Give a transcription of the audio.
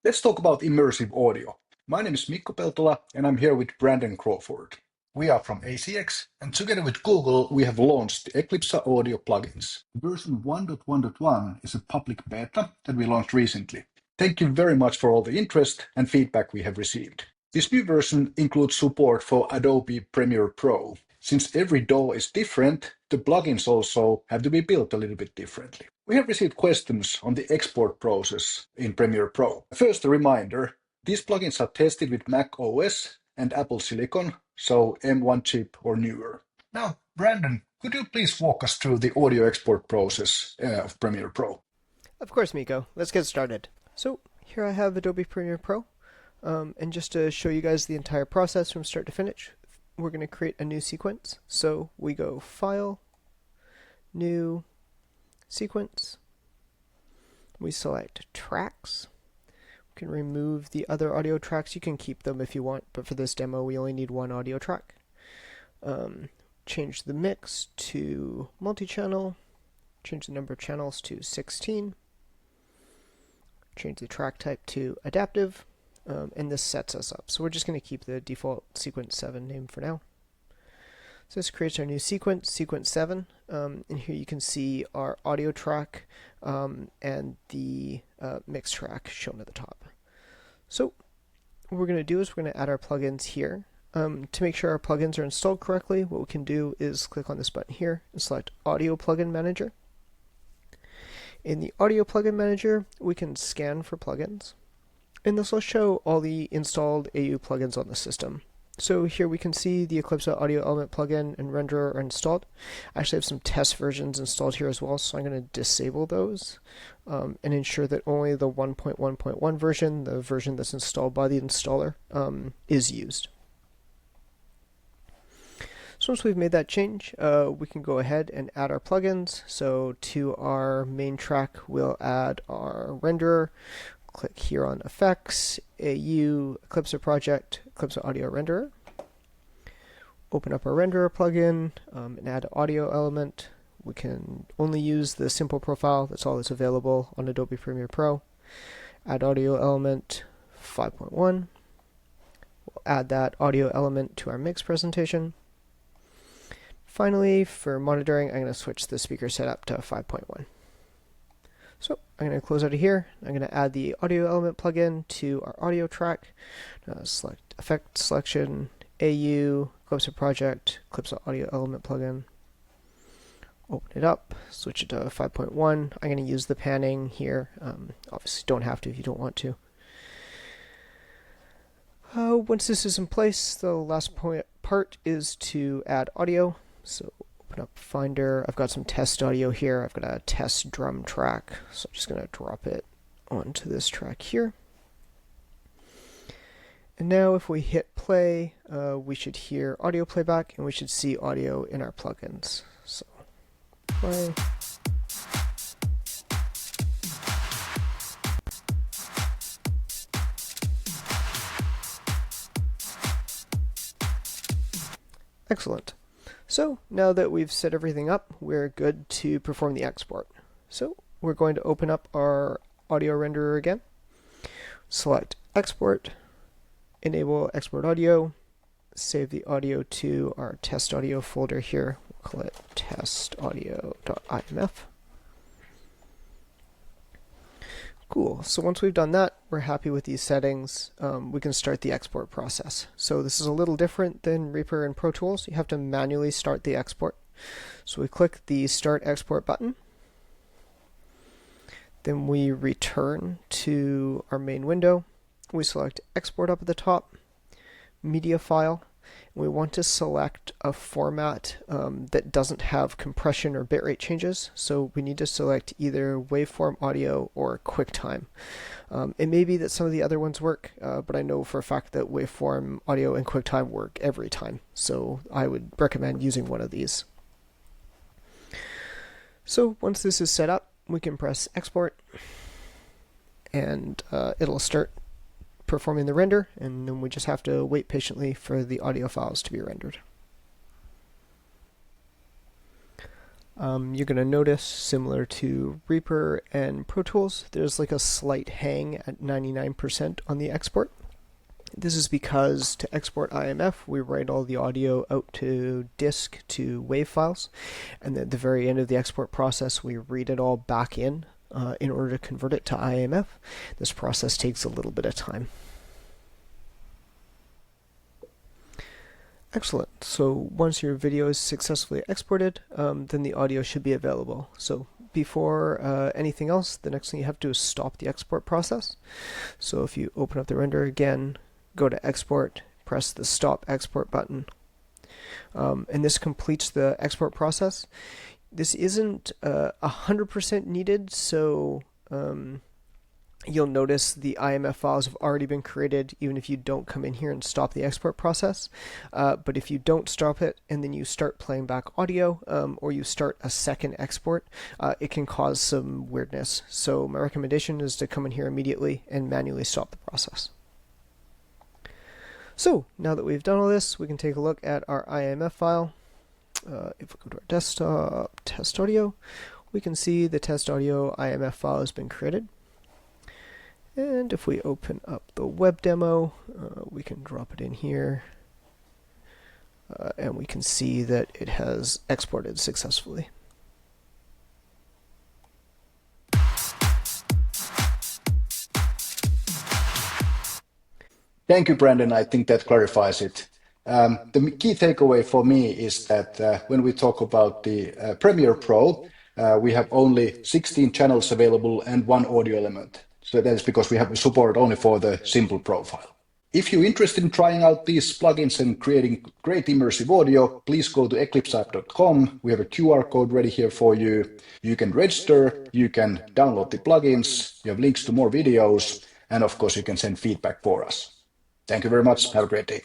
Let's talk about immersive audio. My name is Mikko Peltola, and I'm here with Brandon Crawford. We are from ACX, and together with Google, we have launched the Eclipsa Audio Plugins. Version 1.1.1 is a public beta that we launched recently. Thank you very much for all the interest and feedback we have received. This new version includes support for Adobe Premiere Pro. Since every DAW is different, the plugins also have to be built a little bit differently. We have received questions on the export process in Premiere Pro. First, a reminder, these plugins are tested with macOS and Apple Silicon, so M1 chip or newer. Now, Brandon, could you please walk us through the audio export process of Premiere Pro? Of course, Mikko. Let's get started. So here I have Adobe Premiere Pro, and just to show you guys the entire process from start to finish, we're going to create a new sequence. So we go File, New, Sequence. We select Tracks. We can remove the other audio tracks. You can keep them if you want, but for this demo we only need one audio track. Change the mix to multi-channel. Change the number of channels to 16. Change the track type to adaptive, and this sets us up. So we're just going to keep the default sequence 7 name for now. So this creates our new sequence, sequence 7, and here you can see our audio track and the mix track shown at the top. So what we're going to do is we're going to add our plugins here. To make sure our plugins are installed correctly, what we can do is click on this button here and select Audio Plugin Manager. In the Audio Plugin Manager, we can scan for plugins, and this will show all the installed AU plugins on the system. So here we can see the Eclipsa Audio Element plugin and renderer are installed. I actually have some test versions installed here as well, so I'm going to disable those and ensure that only the 1.1.1 version, the version that's installed by the installer, is used. So once we've made that change, we can go ahead and add our plugins. So to our main track, we'll add our renderer. Click here on Effects, AU, Eclipsa Project, Eclipsa Audio Renderer. Open up our renderer plugin and add audio element. We can only use the simple profile, that's all that's available on Adobe Premiere Pro. Add audio element 5.1. We'll add that audio element to our mix presentation. Finally, for monitoring, I'm going to switch the speaker setup to 5.1. So I'm going to close out of here. I'm going to add the audio element plugin to our audio track. Select Effect Selection, AU, Eclipsa Project, Eclipsa Audio Element plugin. Open it up, switch it to 5.1. I'm going to use the panning here. Obviously don't have to if you don't want to. Once this is in place, the last part is to add audio. So open up Finder. I've got some test audio here. I've got a test drum track, so I'm just going to drop it onto this track here. And now if we hit play, we should hear audio playback, and we should see audio in our plugins. So play. Excellent. So now that we've set everything up, we're good to perform the export. So we're going to open up our audio renderer again. Select Export, enable Export Audio, save the audio to our test audio folder here. We'll call it testaudio.imf. Cool. So once we've done that, we're happy with these settings. We can start the export process. So this is a little different than Reaper and Pro Tools. You have to manually start the export. So we click the Start Export button. Then we return to our main window. We select Export up at the top, Media File. We want to select a format that doesn't have compression or bitrate changes, so we need to select either waveform audio or QuickTime. It may be that some of the other ones work, but I know for a fact that waveform audio and QuickTime work every time, so I would recommend using one of these. So once this is set up, we can press Export, and it'll start performing the render, and then we just have to wait patiently for the audio files to be rendered. You're going to notice, similar to Reaper and Pro Tools, there's like a slight hang at 99% on the export. This is because to export IMF, we write all the audio out to disk to WAV files, and at the very end of the export process, we read it all back in order to convert it to IMF. This process takes a little bit of time. Excellent. So once your video is successfully exported, then the audio should be available. So before anything else, the next thing you have to do is stop the export process. So if you open up the render again, go to export, press the stop export button, and this completes the export process. This isn't 100% needed, so you'll notice the IMF files have already been created even if you don't come in here and stop the export process. But if you don't stop it and then you start playing back audio or you start a second export, it can cause some weirdness. So my recommendation is to come in here immediately and manually stop the process. So now that we've done all this, we can take a look at our IMF file. If we go to our desktop, test audio, we can see the test audio IMF file has been created. And if we open up the web demo, we can drop it in here, and we can see that it has exported successfully. Thank you, Brandon. I think that clarifies it. The key takeaway for me is that when we talk about the Premiere Pro, we have only 16 channels available and one audio element. So that is because we have support only for the simple profile. If you're interested in trying out these plugins and creating great immersive audio, please go to eclipsa.com. We have a QR code ready here for you. You can register, you can download the plugins, you have links to more videos, and of course you can send feedback for us. Thank you very much. Have a great day.